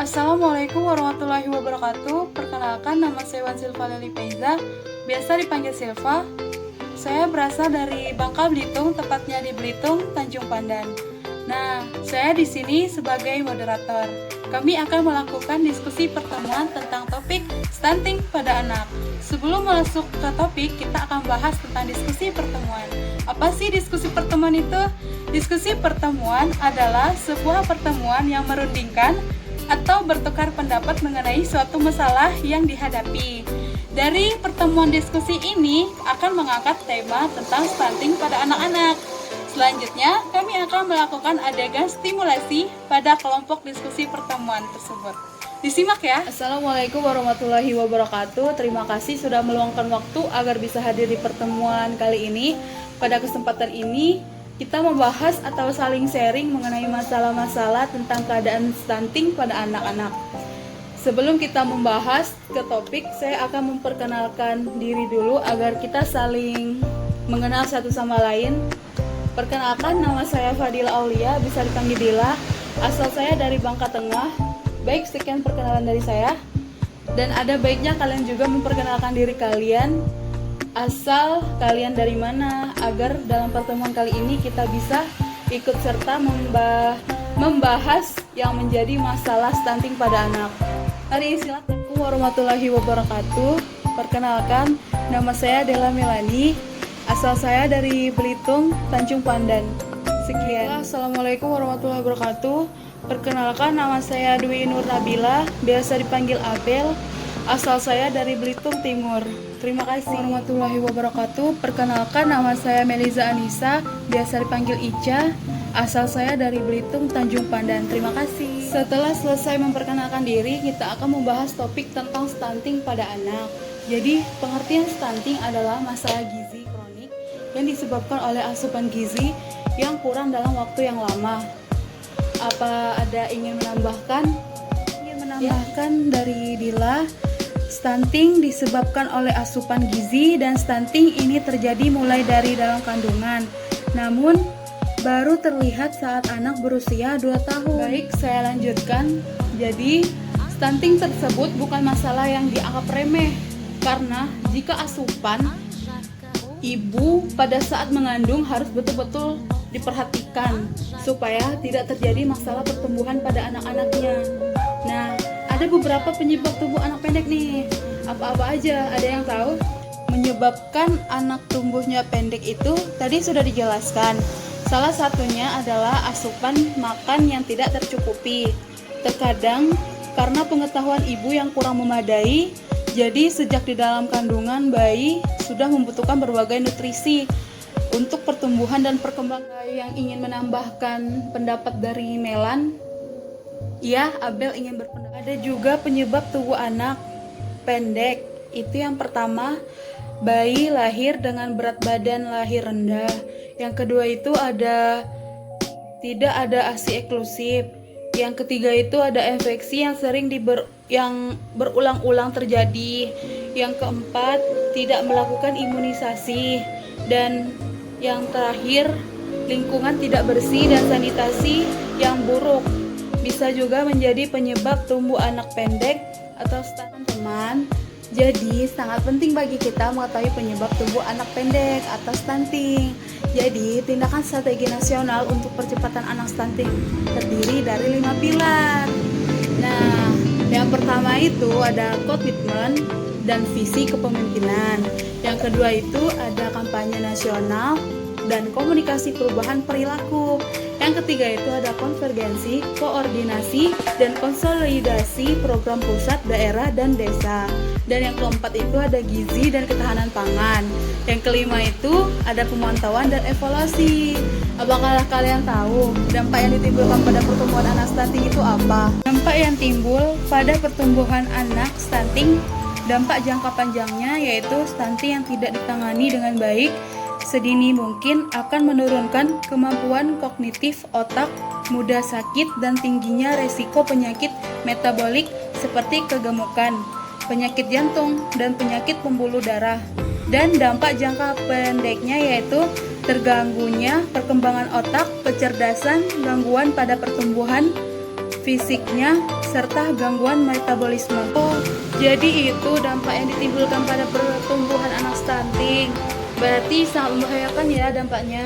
Assalamualaikum warahmatullahi wabarakatuh. Perkenalkan, nama saya Wan Silva Leli Peiza, biasa dipanggil Silva. Saya berasal dari Bangka Belitung, tepatnya di Belitung, Tanjung Pandan. Nah, saya di sini sebagai moderator. Kami akan melakukan diskusi pertemuan tentang topik stunting pada anak. Sebelum masuk ke topik, kita akan bahas tentang diskusi pertemuan. Apa sih diskusi pertemuan itu? Diskusi pertemuan adalah sebuah pertemuan yang merundingkan atau bertukar pendapat mengenai suatu masalah yang dihadapi. Dari pertemuan diskusi ini akan mengangkat tema tentang stunting pada anak-anak. Selanjutnya, kami akan melakukan adegan stimulasi pada kelompok diskusi pertemuan tersebut. Disimak ya. Assalamualaikum warahmatullahi wabarakatuh. Terima kasih sudah meluangkan waktu agar bisa hadir di pertemuan kali ini. Pada kesempatan ini, kita membahas atau saling sharing mengenai masalah-masalah tentang keadaan stunting pada anak-anak. Sebelum kita membahas ke topik, saya akan memperkenalkan diri dulu agar kita saling mengenal satu sama lain. Perkenalkan, nama saya Fadila Aulia, bisa dipanggil Dila. Asal saya dari Bangka Tengah. Baik, sekian perkenalan dari saya. Dan ada baiknya kalian juga memperkenalkan diri kalian. Asal kalian dari mana, agar dalam pertemuan kali ini kita bisa ikut serta membahas yang menjadi masalah stunting pada anak. Mari silakan. Assalamualaikum warahmatullahi wabarakatuh. Perkenalkan, nama saya Dela Melani. Asal saya dari Belitung, Tanjung Pandan. Sekian. Assalamualaikum warahmatullahi wabarakatuh. Perkenalkan, nama saya Dwi Nur Nabila, biasa dipanggil Abel. Asal saya dari Belitung Timur. Terima kasih. Warahmatullahi wabarakatuh. Perkenalkan, nama saya Meliza Anissa, biasa dipanggil Ica. Asal saya dari Belitung Tanjung Pandan. Terima kasih. Setelah selesai memperkenalkan diri, kita akan membahas topik tentang stunting pada anak. Jadi, pengertian stunting adalah masalah gizi kronik yang disebabkan oleh asupan gizi yang kurang dalam waktu yang lama. Apa ada ingin menambahkan? Dari Dila. Stunting disebabkan oleh asupan gizi, dan stunting ini terjadi mulai dari dalam kandungan. Namun, baru terlihat saat anak berusia 2 tahun. Baik, saya lanjutkan. Jadi, stunting tersebut bukan masalah yang dianggap remeh, karena jika asupan ibu pada saat mengandung harus betul-betul diperhatikan supaya tidak terjadi masalah pertumbuhan pada anak-anaknya. Nah, ada beberapa penyebab tubuh anak pendek nih. Apa-apa aja? Ada yang tahu? Menyebabkan anak tumbuhnya pendek itu tadi sudah dijelaskan. Salah satunya adalah asupan makan yang tidak tercukupi. Terkadang karena pengetahuan ibu yang kurang memadai, jadi sejak di dalam kandungan bayi sudah membutuhkan berbagai nutrisi untuk pertumbuhan dan perkembangan. Yang ingin menambahkan pendapat dari Melan? Ya, Abel ingin berpendapat. Ada juga penyebab tubuh anak pendek. Itu yang pertama, bayi lahir dengan berat badan lahir rendah. Yang kedua itu tidak ada ASI eksklusif. Yang ketiga itu ada infeksi yang sering yang berulang-ulang terjadi. Yang keempat, tidak melakukan imunisasi. Dan yang terakhir, lingkungan tidak bersih dan sanitasi yang buruk bisa juga menjadi penyebab tumbuh anak pendek atau stunting. Teman, jadi sangat penting bagi kita mengetahui penyebab tumbuh anak pendek atau stunting. Jadi, tindakan strategi nasional untuk percepatan anak stunting terdiri dari 5 pilar. Nah, yang pertama itu ada komitmen dan visi kepemimpinan. Yang kedua itu ada kampanye nasional dan komunikasi perubahan perilaku. Yang ketiga itu ada konvergensi, koordinasi, dan konsolidasi program pusat, daerah, dan desa. Dan yang keempat itu ada gizi dan ketahanan pangan. Yang kelima itu ada pemantauan dan evaluasi. Apakah kalian tahu dampak yang ditimbulkan pada pertumbuhan anak stunting itu apa? Dampak yang timbul pada pertumbuhan anak stunting, dampak jangka panjangnya yaitu stunting yang tidak ditangani dengan baik sedini mungkin akan menurunkan kemampuan kognitif otak, mudah sakit, dan tingginya resiko penyakit metabolik seperti kegemukan, penyakit jantung, dan penyakit pembuluh darah. Dan dampak jangka pendeknya yaitu terganggunya perkembangan otak, kecerdasan, gangguan pada pertumbuhan, fisiknya, serta gangguan metabolisme. Oh, jadi itu dampak yang ditimbulkan pada pertumbuhan anak stunting. Berarti sangat membahayakan ya dampaknya.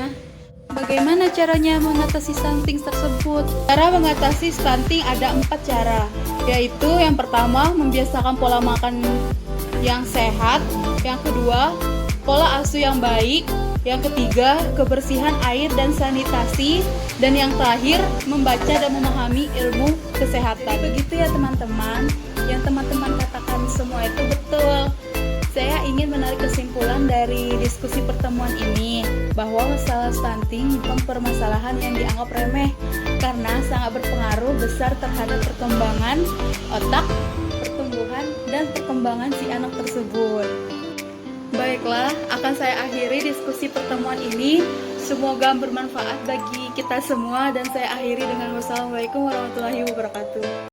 Bagaimana caranya mengatasi stunting tersebut? Cara mengatasi stunting ada 4 cara, yaitu yang pertama, membiasakan pola makan yang sehat, yang kedua, pola asuh yang baik, yang ketiga, kebersihan air dan sanitasi, dan yang terakhir, membaca dan memahami ilmu kesehatan. Jadi begitu ya teman-teman, yang teman-teman katakan semua itu betul. Saya ingin menarik kesimpulan dari diskusi pertemuan ini bahwa masalah stunting bukan permasalahan yang dianggap remeh karena sangat berpengaruh besar terhadap perkembangan otak, pertumbuhan, dan perkembangan si anak tersebut. Baiklah, akan saya akhiri diskusi pertemuan ini. Semoga bermanfaat bagi kita semua dan saya akhiri dengan wassalamualaikum warahmatullahi wabarakatuh.